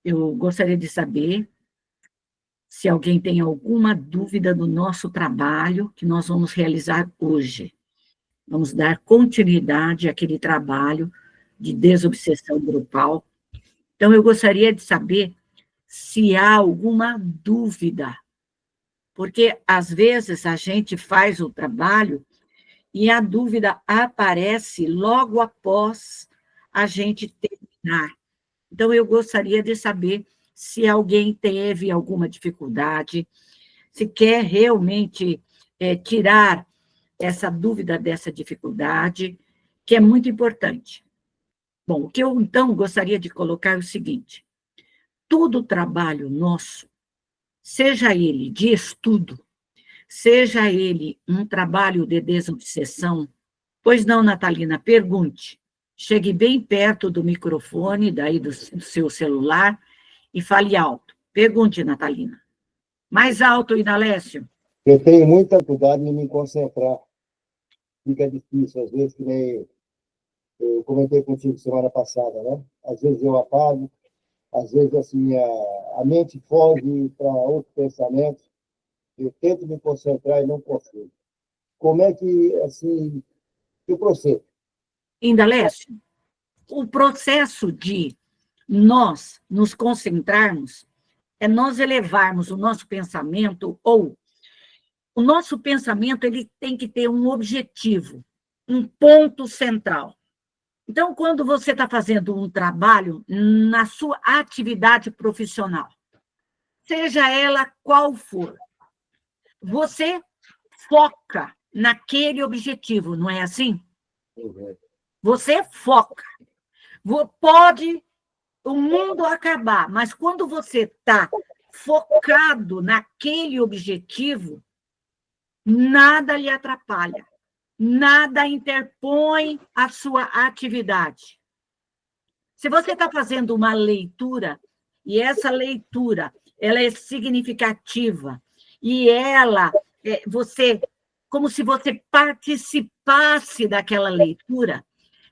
Eu gostaria de saber se alguém tem alguma dúvida do nosso trabalho que nós vamos realizar hoje. Vamos dar continuidade àquele trabalho de desobsessão grupal. Então, eu gostaria de saber se há alguma dúvida, porque às vezes a gente faz o trabalho e a dúvida aparece logo após a gente terminar. Então, eu gostaria de saber se alguém teve alguma dificuldade, se quer realmente tirar essa dúvida dessa dificuldade, que é muito importante. Bom, o que eu, então, gostaria de colocar é o seguinte: todo trabalho nosso, seja ele de estudo, seja ele um trabalho de desobsessão, pois não, Natalina, pergunte. Chegue bem perto do microfone, daí do seu celular, e fale alto. Pergunte, Natalina. Mais alto, Inalécio. Eu tenho muita dificuldade em me concentrar. Fica difícil, às vezes, que nem eu comentei contigo semana passada, né? Às vezes eu apago, às vezes assim a mente foge para outros pensamentos. Eu tento me concentrar e não consigo. Como é que, assim, eu procedo? Inalécio, o processo de nós nos concentrarmos é nós elevarmos o nosso pensamento, ou o nosso pensamento ele tem que ter um objetivo, um ponto central. Então, quando você está fazendo um trabalho na sua atividade profissional, seja ela qual for, você foca naquele objetivo, não é assim? Uhum. Você foca. Pode o mundo acabar, mas quando você está focado naquele objetivo, nada lhe atrapalha, nada interpõe a sua atividade. Se você está fazendo uma leitura, e essa leitura ela é significativa, e ela, você, como se você participasse daquela leitura,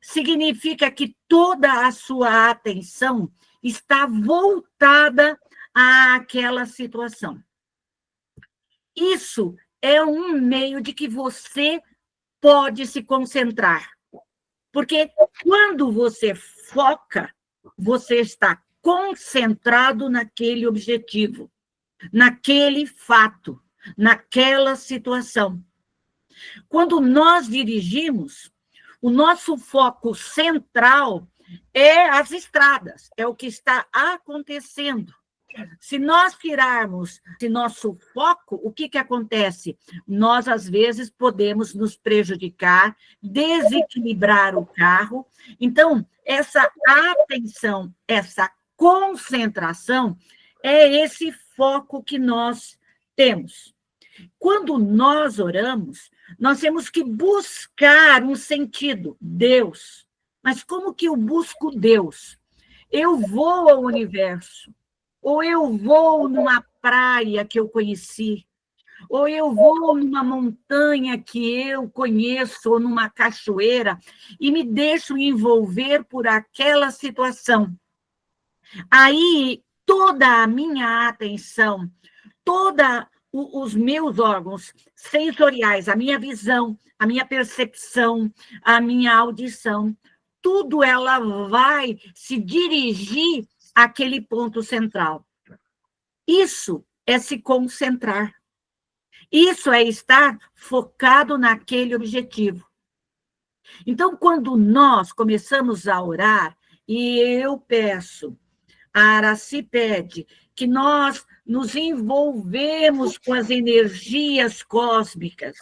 significa que toda a sua atenção está voltada àquela situação. Isso é um meio de que você pode se concentrar. Porque quando você foca, você está concentrado naquele objetivo, naquele fato, naquela situação. Quando nós dirigimos, o nosso foco central é as estradas, é o que está acontecendo. Se nós tirarmos esse nosso foco, o que acontece? Nós, às vezes, podemos nos prejudicar, desequilibrar o carro. Então, essa atenção, essa concentração, é esse foco que nós temos. Quando nós oramos, nós temos que buscar um sentido, Deus. Mas como que eu busco Deus? Eu vou ao universo, ou eu vou numa praia que eu conheci, ou eu vou numa montanha que eu conheço, ou numa cachoeira, e me deixo envolver por aquela situação. Aí, toda a minha atenção, todos os meus órgãos sensoriais, a minha visão, a minha percepção, a minha audição, tudo ela vai se dirigir àquele ponto central. Isso é se concentrar. Isso é estar focado naquele objetivo. Então, quando nós começamos a orar, e eu peço, a Araci pede, que nós nos envolvemos com as energias cósmicas,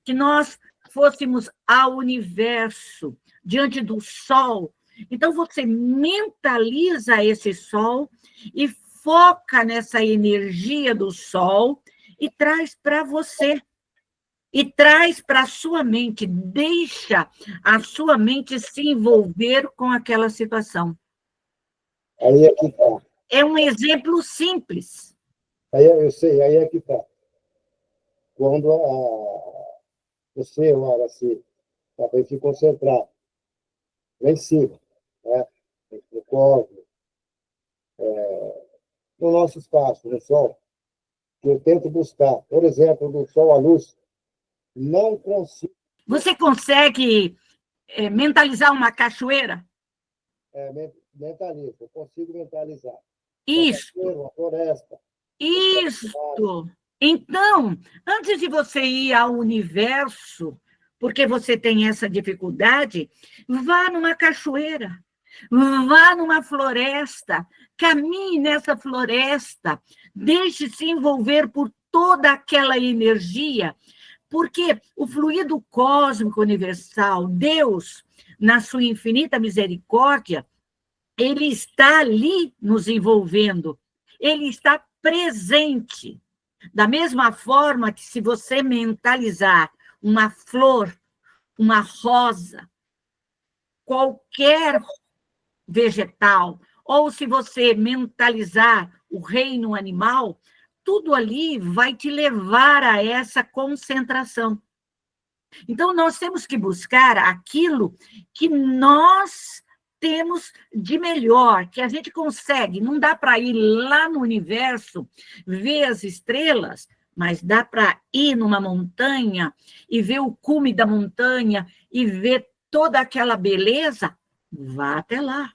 que nós fôssemos ao universo, diante do sol. Então, você mentaliza esse sol e foca nessa energia do sol e traz para você. E traz para a sua mente, deixa a sua mente se envolver com aquela situação. Aí é que está. É um exemplo simples. Aí eu sei, aí é que está. Quando você, Lara, assim, para se concentrar lá em cima, né? No cosmos, no nosso espaço, no sol, que eu tento buscar. Por exemplo, do sol à luz, não consigo. Você consegue mentalizar uma cachoeira? Mentalizo, eu consigo mentalizar. Isso. Uma floresta. Isso. Então, antes de você ir ao universo, porque você tem essa dificuldade, vá numa cachoeira, vá numa floresta, caminhe nessa floresta, deixe-se envolver por toda aquela energia, porque o fluido cósmico universal, Deus, na sua infinita misericórdia, ele está ali nos envolvendo, ele está presente. Da mesma forma que se você mentalizar uma flor, uma rosa, qualquer vegetal, ou se você mentalizar o reino animal, tudo ali vai te levar a essa concentração. Então, nós temos que buscar aquilo que nós temos de melhor, que a gente consegue. Não dá para ir lá no universo, ver as estrelas, mas dá para ir numa montanha e ver o cume da montanha e ver toda aquela beleza. Vá até lá.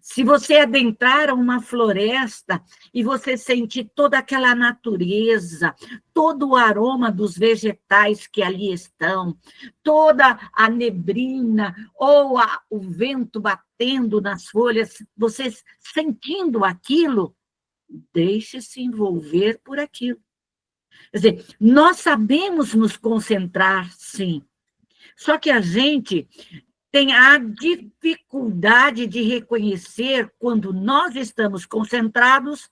Se você adentrar uma floresta e você sentir toda aquela natureza, todo o aroma dos vegetais que ali estão, toda a neblina ou o vento batendo nas folhas, você sentindo aquilo, deixe-se envolver por aquilo. Quer dizer, nós sabemos nos concentrar, sim, só que a gente tem a dificuldade de reconhecer quando nós estamos concentrados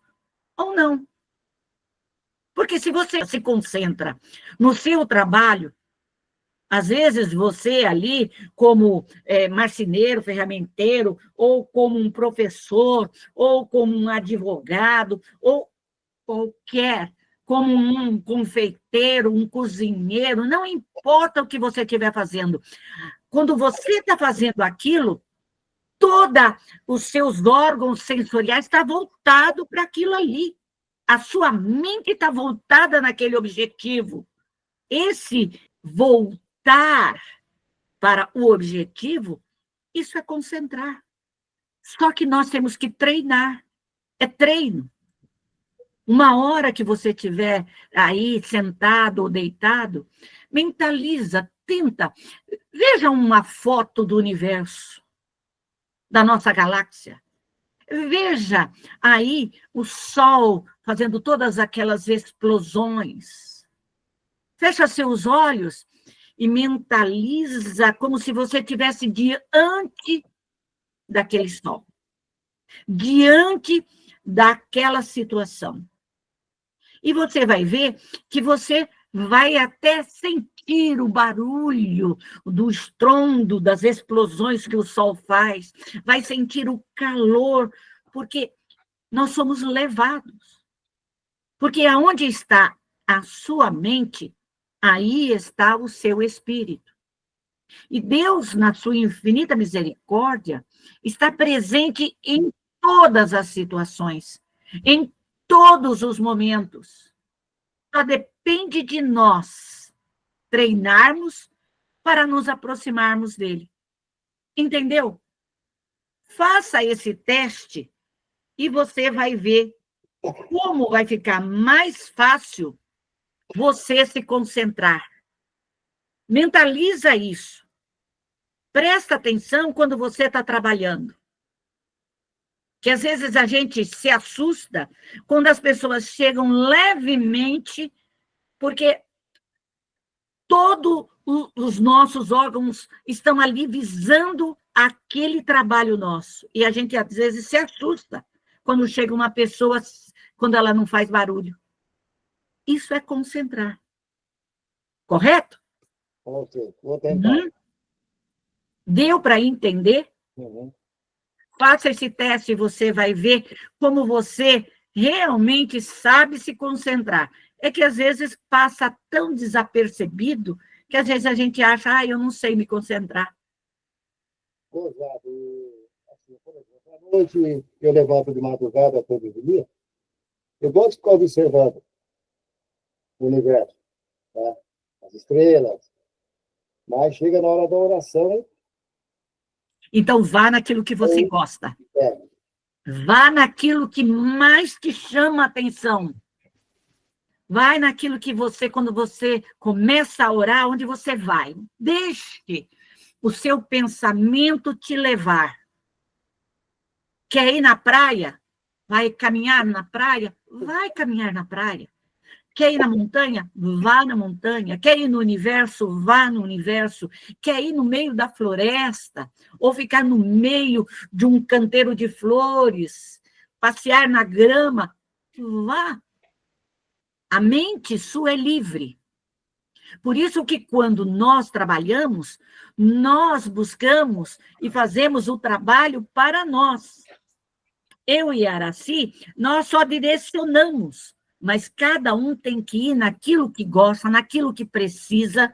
ou não. Porque se você se concentra no seu trabalho, às vezes você ali, como marceneiro, ferramenteiro, ou como um professor, ou como um advogado, ou qualquer, como um confeiteiro, um cozinheiro, não importa o que você estiver fazendo. Quando você está fazendo aquilo, todos os seus órgãos sensoriais estão voltados para aquilo ali. A sua mente está voltada naquele objetivo. Esse voltar para o objetivo, isso é concentrar. Só que nós temos que treinar. É treino. Uma hora que você estiver aí sentado ou deitado, mentaliza, tenta. Veja uma foto do universo, da nossa galáxia. Veja aí o Sol fazendo todas aquelas explosões. Fecha seus olhos e mentaliza como se você estivesse diante daquele Sol, diante daquela situação. E você vai ver que você vai até sentir o barulho do estrondo das explosões que o Sol faz, vai sentir o calor, porque nós somos levados. Porque aonde está a sua mente, aí está o seu espírito. E Deus, na sua infinita misericórdia, está presente em todas as situações, em todos os momentos. Só depende de nós treinarmos para nos aproximarmos dele. Entendeu? Faça esse teste e você vai ver como vai ficar mais fácil você se concentrar. Mentaliza isso. Presta atenção quando você está trabalhando. Que às vezes a gente se assusta quando as pessoas chegam levemente, porque todos os nossos órgãos estão ali visando aquele trabalho nosso. E a gente, às vezes, se assusta quando chega uma pessoa, quando ela não faz barulho. Isso é concentrar. Correto? Ok, vou tentar. Deu para entender? Uhum. Faça esse teste e você vai ver como você realmente sabe se concentrar. É que às vezes passa tão desapercebido que às vezes a gente acha, eu não sei me concentrar. Exato. Assim, por exemplo, Hoje eu levanto de madrugada todo dia, eu gosto de ficar observando o universo, tá? As estrelas, mas chega na hora da oração, Então, vá naquilo que você gosta. Vá naquilo que mais te chama a atenção. Vai naquilo que você, quando você começa a orar, onde você vai. Deixe o seu pensamento te levar. Quer ir na praia? Vai caminhar na praia? Vai caminhar na praia. Quer ir na montanha? Vá na montanha. Quer ir no universo? Vá no universo. Quer ir no meio da floresta? Ou ficar no meio de um canteiro de flores? Passear na grama? Vá. A mente sua é livre. Por isso que quando nós trabalhamos, nós buscamos e fazemos o trabalho para nós. Eu e Araci, nós só direcionamos, mas cada um tem que ir naquilo que gosta, naquilo que precisa,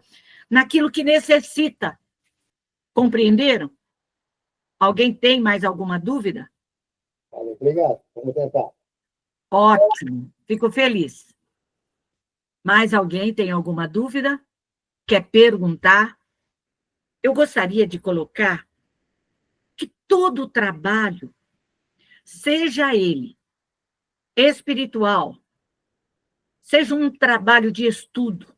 naquilo que necessita. Compreenderam? Alguém tem mais alguma dúvida? Obrigado, vamos tentar. Ótimo, fico feliz. Mais alguém tem alguma dúvida? Quer perguntar? Eu gostaria de colocar que todo trabalho, seja ele espiritual, seja um trabalho de estudo,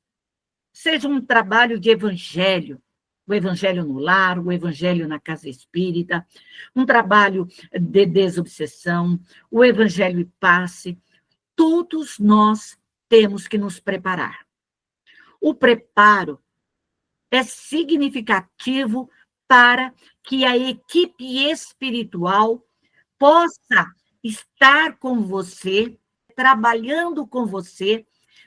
seja um trabalho de evangelho, o evangelho no lar, o evangelho na casa espírita, um trabalho de desobsessão, o evangelho e passe, todos nós temos que nos preparar. O preparo é significativo para que a equipe espiritual possa estar com você, trabalhando com você,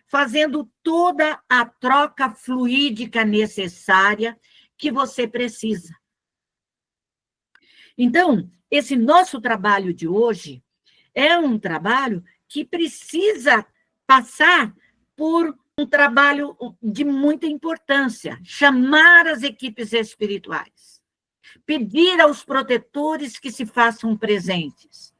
fazendo toda a troca fluídica necessária que você precisa. Então, esse nosso trabalho de hoje é um trabalho que precisa passar por um trabalho de muita importância, chamar as equipes espirituais, pedir aos protetores que se façam presentes.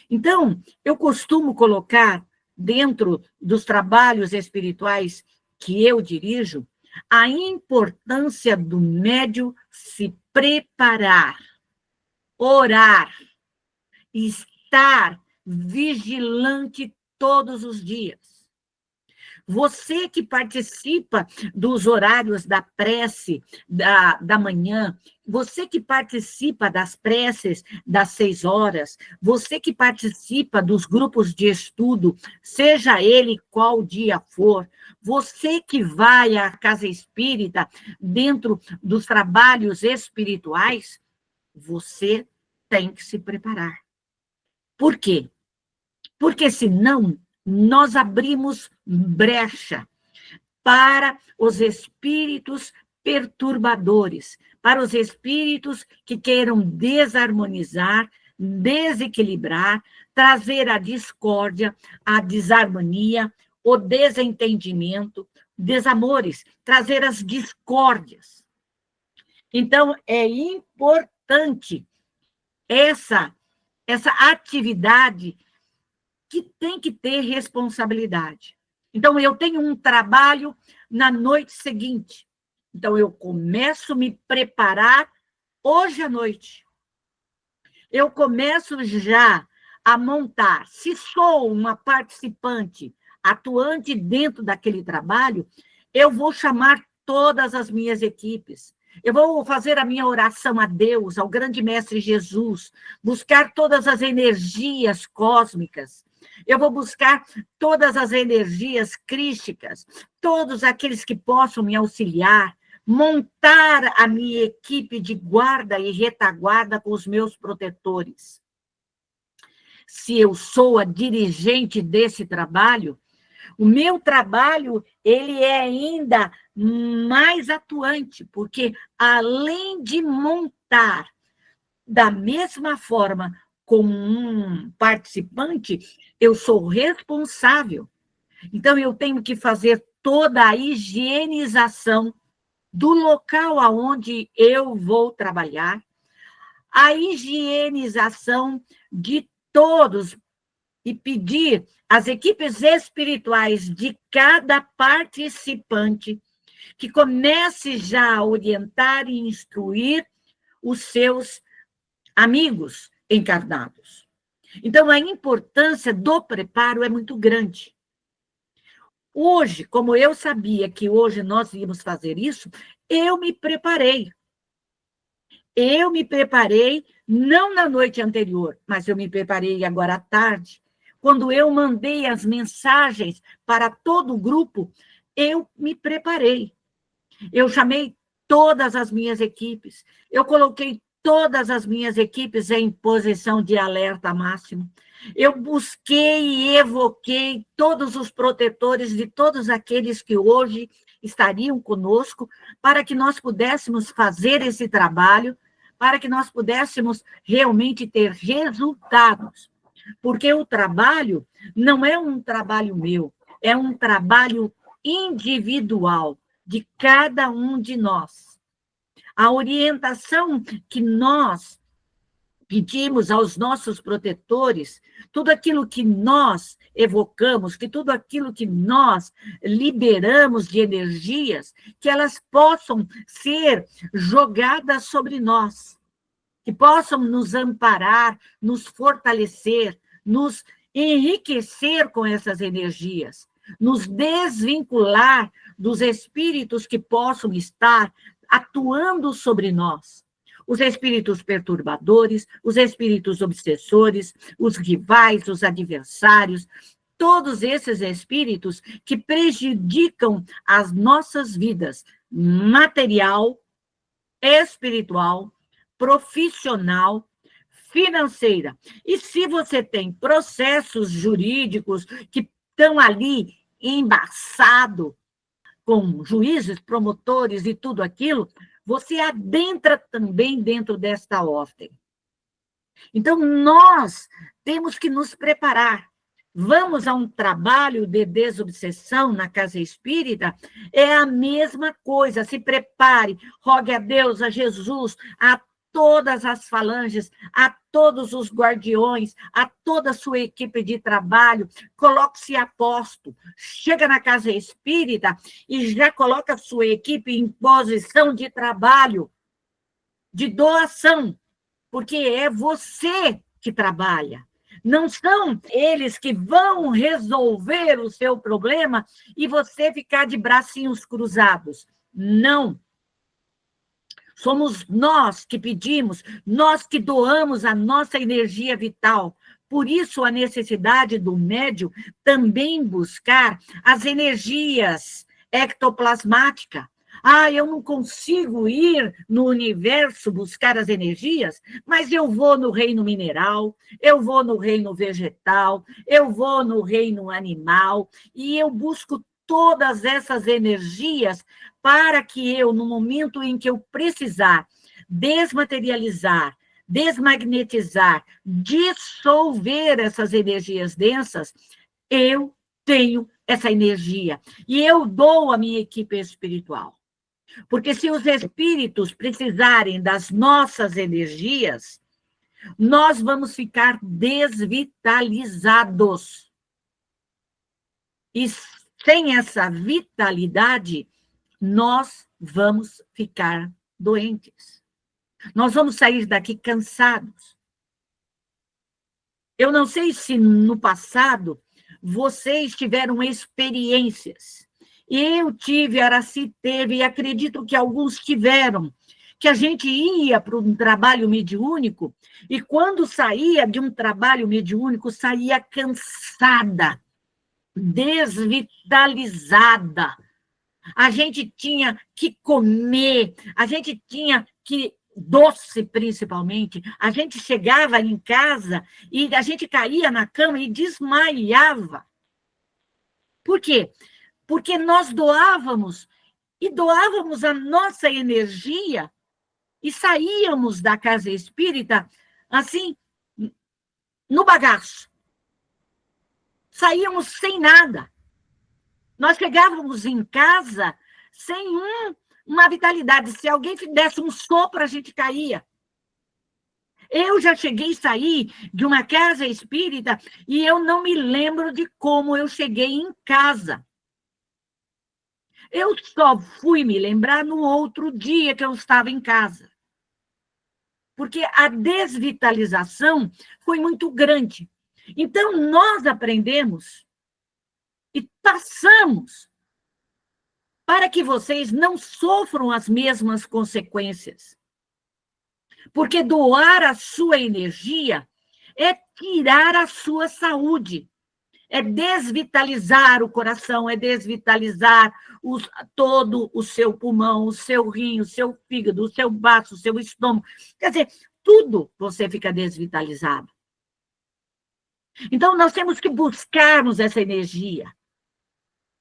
Então, eu costumo colocar dentro dos trabalhos espirituais que eu dirijo a importância do médium se preparar, orar, estar vigilante todos os dias. Você que participa dos horários da prece da manhã, você que participa das preces das 6 horas, você que participa dos grupos de estudo, seja ele qual dia for, você que vai à casa espírita dentro dos trabalhos espirituais, você tem que se preparar. Por quê? Porque senão nós abrimos brecha para os espíritos perturbadores, para os espíritos que queiram desarmonizar, desequilibrar, trazer a discórdia, a desarmonia, o desentendimento, desamores, trazer as discórdias. Então, é importante essa atividade que tem que ter responsabilidade. Então, eu tenho um trabalho na noite seguinte. Então, eu começo a me preparar hoje à noite. Eu começo já a montar. Se sou uma participante atuante dentro daquele trabalho, eu vou chamar todas as minhas equipes. Eu vou fazer a minha oração a Deus, ao grande mestre Jesus, buscar todas as energias cósmicas. Eu vou buscar todas as energias crísticas, todos aqueles que possam me auxiliar, montar a minha equipe de guarda e retaguarda com os meus protetores. Se eu sou a dirigente desse trabalho, o meu trabalho ele é ainda mais atuante, porque além de montar da mesma forma como um participante, eu sou responsável. Então, eu tenho que fazer toda a higienização do local aonde eu vou trabalhar, a higienização de todos e pedir às equipes espirituais de cada participante que comece já a orientar e instruir os seus amigos encarnados. Então, a importância do preparo é muito grande. Hoje, como eu sabia que hoje nós íamos fazer isso, eu me preparei. Eu me preparei, não na noite anterior, mas eu me preparei agora à tarde. Quando eu mandei as mensagens para todo o grupo, eu me preparei. Eu chamei todas as minhas equipes, eu coloquei todas as minhas equipes em posição de alerta máximo. Eu busquei e evoquei todos os protetores de todos aqueles que hoje estariam conosco, para que nós pudéssemos fazer esse trabalho, para que nós pudéssemos realmente ter resultados. Porque o trabalho não é um trabalho meu, é um trabalho individual de cada um de nós. A orientação que nós pedimos aos nossos protetores, tudo aquilo que nós evocamos, que tudo aquilo que nós liberamos de energias, que elas possam ser jogadas sobre nós, que possam nos amparar, nos fortalecer, nos enriquecer com essas energias, nos desvincular dos espíritos que possam estar atuando sobre nós. Os espíritos perturbadores, os espíritos obsessores, os rivais, os adversários, todos esses espíritos que prejudicam as nossas vidas material, espiritual, profissional, financeira. E se você tem processos jurídicos que estão ali embaçados, com juízes, promotores e tudo aquilo, você adentra também dentro desta ordem. Então, nós temos que nos preparar. Vamos a um trabalho de desobsessão na casa espírita, é a mesma coisa. Se prepare, rogue a Deus, a Jesus, a todas as falanges, a todos os guardiões, a toda a sua equipe de trabalho, coloque-se a posto, chega na casa espírita e já coloca a sua equipe em posição de trabalho, de doação, porque é você que trabalha. Não são eles que vão resolver o seu problema e você ficar de bracinhos cruzados. Não. Somos nós que pedimos, nós que doamos a nossa energia vital. Por isso, a necessidade do médium também buscar as energias ectoplasmáticas. Eu não consigo ir no universo buscar as energias, mas eu vou no reino mineral, eu vou no reino vegetal, eu vou no reino animal, e eu busco todas essas energias para que eu, no momento em que eu precisar desmaterializar, desmagnetizar, dissolver essas energias densas, eu tenho essa energia e eu dou à minha equipe espiritual. Porque se os espíritos precisarem das nossas energias, nós vamos ficar desvitalizados. E sem essa vitalidade, nós vamos ficar doentes. Nós vamos sair daqui cansados. Eu não sei se no passado vocês tiveram experiências. Eu tive, a Araci teve, e acredito que alguns tiveram, que a gente ia para um trabalho mediúnico e quando saía de um trabalho mediúnico, saía cansada, desvitalizada. A gente tinha que comer, a gente tinha que, doce principalmente, a gente chegava em casa e a gente caía na cama e desmaiava. Por quê? Porque nós doávamos, e doávamos a nossa energia, e saíamos da casa espírita, assim, no bagaço. Saíamos sem nada. Nós chegávamos em casa sem uma vitalidade. Se alguém desse um sopro, a gente caía. Eu já cheguei a sair de uma casa espírita e eu não me lembro de como eu cheguei em casa. Eu só fui me lembrar no outro dia que eu estava em casa. Porque a desvitalização foi muito grande. Então, nós aprendemos e passamos para que vocês não sofram as mesmas consequências. Porque doar a sua energia é tirar a sua saúde, é desvitalizar o coração, é desvitalizar todo o seu pulmão, o seu rim, o seu fígado, o seu baço, o seu estômago. Quer dizer, tudo você fica desvitalizado. Então, nós temos que buscarmos essa energia,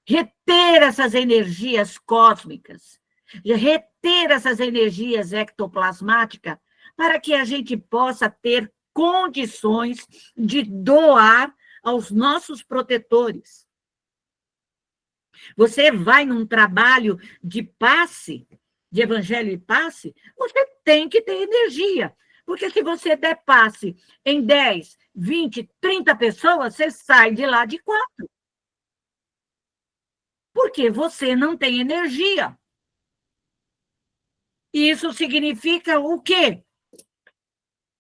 reter essas energias cósmicas, reter essas energias ectoplasmáticas, para que a gente possa ter condições de doar aos nossos protetores. Você vai num trabalho de passe, de evangelho e passe, você tem que ter energia. Porque se você der passe em 10, 20, 30 pessoas, você sai de lá de 4. Porque você não tem energia. Isso significa o quê?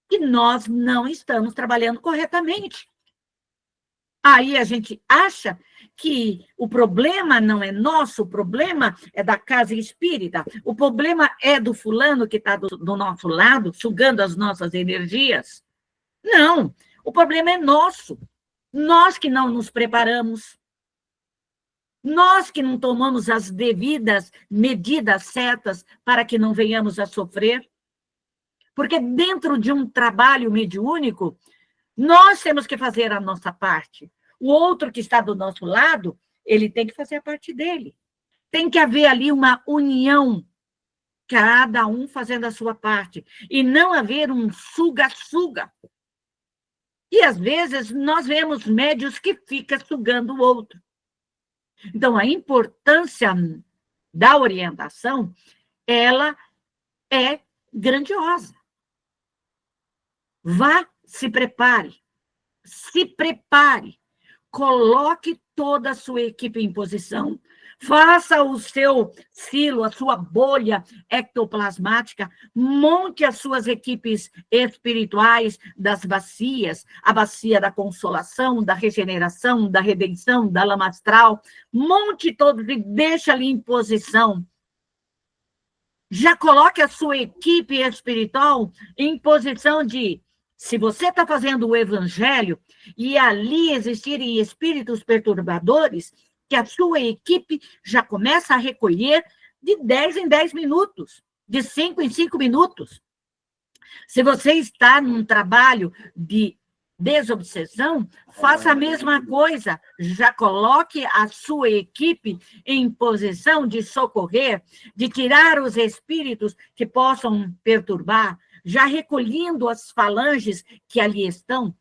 Que nós não estamos trabalhando corretamente. Aí a gente acha que o problema não é nosso, o problema é da casa espírita, o problema é do fulano que está do nosso lado, sugando as nossas energias. Não, o problema é nosso. Nós que não nos preparamos, nós que não tomamos as devidas medidas certas para que não venhamos a sofrer. Porque dentro de um trabalho mediúnico, nós temos que fazer a nossa parte. O outro que está do nosso lado, ele tem que fazer a parte dele. Tem que haver ali uma união, cada um fazendo a sua parte, e não haver um suga-suga. E, às vezes, nós vemos médios que ficam sugando o outro. Então, a importância da orientação, ela é grandiosa. Vá, se prepare, coloque toda a sua equipe em posição, faça o seu silo, a sua bolha ectoplasmática, monte as suas equipes espirituais das bacias, a bacia da consolação, da regeneração, da redenção, da lama astral, monte todos e deixa ali em posição. Já coloque a sua equipe espiritual em posição de, se você está fazendo o evangelho e ali existirem espíritos perturbadores, que a sua equipe já começa a recolher de 10 em 10 minutos, de 5 em 5 minutos. Se você está num trabalho de desobsessão, faça a mesma coisa. Já coloque a sua equipe em posição de socorrer, de tirar os espíritos que possam perturbar, já recolhendo as falanges que ali estão,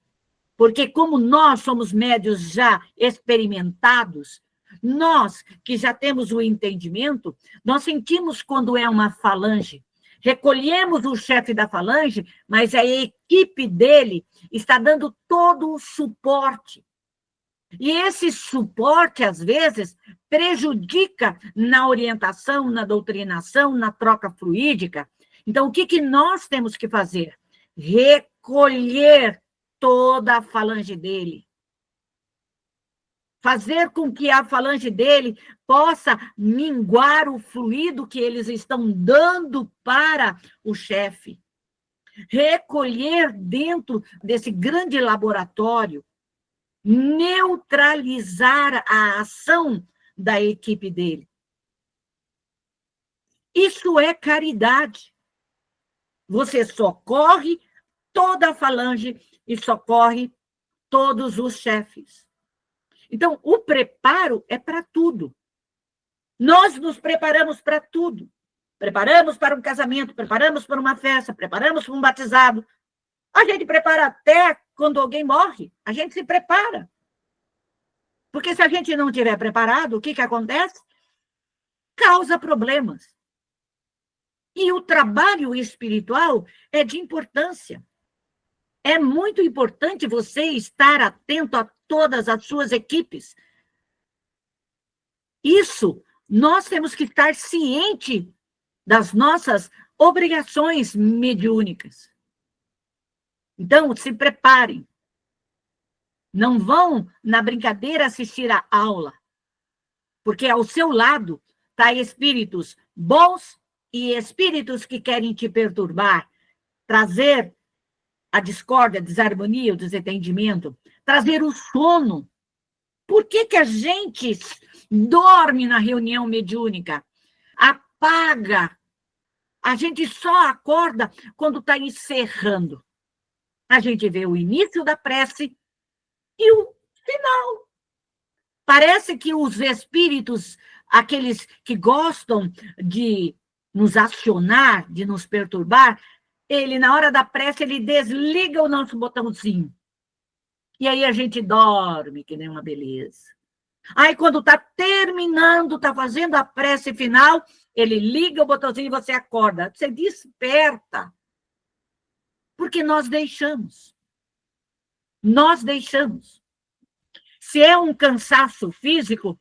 porque como nós somos médios já experimentados, nós que já temos o entendimento, nós sentimos quando é uma falange. Recolhemos o chefe da falange, mas a equipe dele está dando todo o suporte. E esse suporte, às vezes, prejudica na orientação, na doutrinação, na troca fluídica. Então, o que nós temos que fazer? Recolher toda a falange dele. Fazer com que a falange dele possa minguar o fluido que eles estão dando para o chefe. Recolher dentro desse grande laboratório, neutralizar a ação da equipe dele. Isso é caridade. Você socorre toda a falange e socorre todos os chefes. Então, o preparo é para tudo. Nós nos preparamos para tudo. Preparamos para um casamento, preparamos para uma festa, preparamos para um batizado. A gente prepara até quando alguém morre. A gente se prepara. Porque se a gente não estiver preparado, o que acontece? Causa problemas. E o trabalho espiritual é de importância. É muito importante você estar atento a todas as suas equipes. Isso, nós temos que estar ciente das nossas obrigações mediúnicas. Então, se preparem. Não vão, na brincadeira, assistir a aula, porque ao seu lado tá espíritos bons e espíritos que querem te perturbar, trazer a discórdia, a desarmonia, o desentendimento, trazer o sono. Por que que a gente dorme na reunião mediúnica? Apaga. A gente só acorda quando está encerrando. A gente vê o início da prece e o final. Parece que os espíritos, aqueles que gostam de nos acionar, de nos perturbar, ele, na hora da prece, ele desliga o nosso botãozinho. E aí a gente dorme, que nem uma beleza. Aí, quando está terminando, está fazendo a prece final, ele liga o botãozinho e você acorda. Você desperta. Porque nós deixamos. Nós deixamos. Se é um cansaço físico,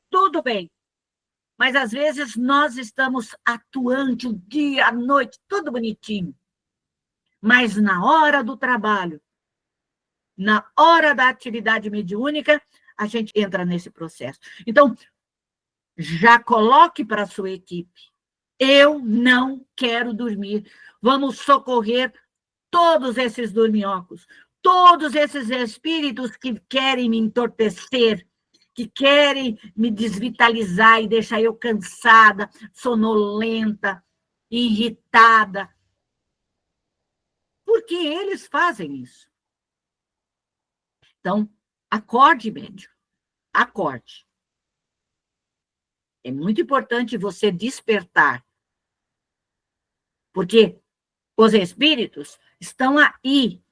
tudo bem. Mas, às vezes, nós estamos atuantes o dia, a noite, tudo bonitinho. Mas, na hora do trabalho, na hora da atividade mediúnica, a gente entra nesse processo. Então, já coloque para a sua equipe. Eu não quero dormir. Vamos socorrer todos esses dorminhocos, todos esses espíritos que querem me entorpecer, que querem me desvitalizar e deixar eu cansada, sonolenta, irritada. Porque eles fazem isso. Então, acorde, médium. Acorde. É muito importante você despertar. Porque os espíritos estão aí,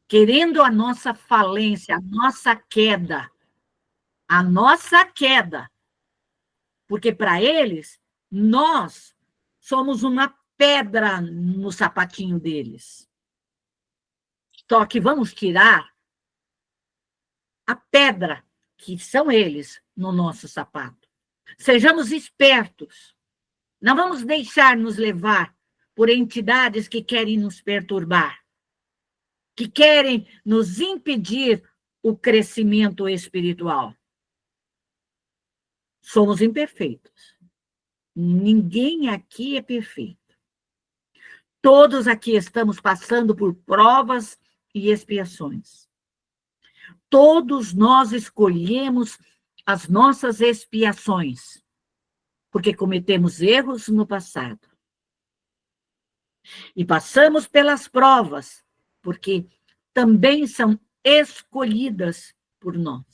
querendo a nossa falência, a nossa queda. A nossa queda. Porque, para eles, nós somos uma pedra no sapatinho deles. Só que vamos tirar a pedra, que são eles, no nosso sapato. Sejamos espertos. Não vamos deixar nos levar por entidades que querem nos perturbar, que querem nos impedir o crescimento espiritual. Somos imperfeitos. Ninguém aqui é perfeito. Todos aqui estamos passando por provas e expiações. Todos nós escolhemos as nossas expiações, porque cometemos erros no passado. E passamos pelas provas, porque também são escolhidas por nós.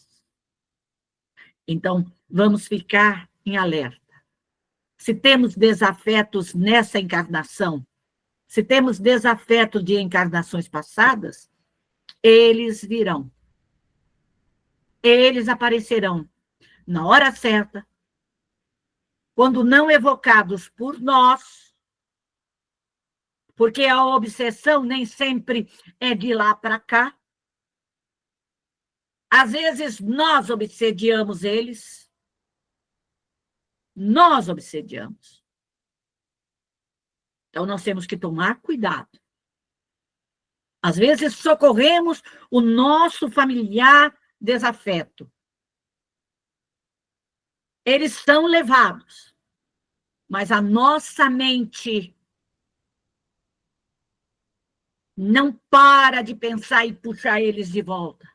Então, vamos ficar em alerta. Se temos desafetos nessa encarnação, se temos desafeto de encarnações passadas, eles virão. Eles aparecerão na hora certa, quando não evocados por nós, porque a obsessão nem sempre é de lá para cá. Às vezes, nós obsediamos eles. Nós obsediamos. Então, nós temos que tomar cuidado. Às vezes, socorremos o nosso familiar desafeto. Eles são levados, mas a nossa mente não para de pensar e puxar eles de volta.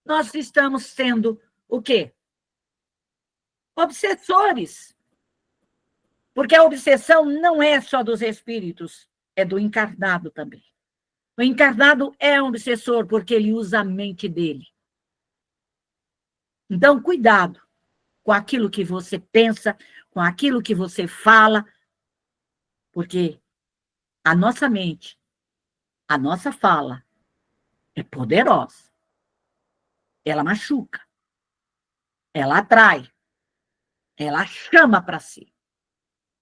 Nós estamos sendo o quê? Obsessores. Porque a obsessão não é só dos espíritos, é do encarnado também. O encarnado é um obsessor porque ele usa a mente dele. Então, cuidado com aquilo que você pensa, com aquilo que você fala, porque a nossa mente, a nossa fala é poderosa. Ela machuca, ela atrai, ela chama para si.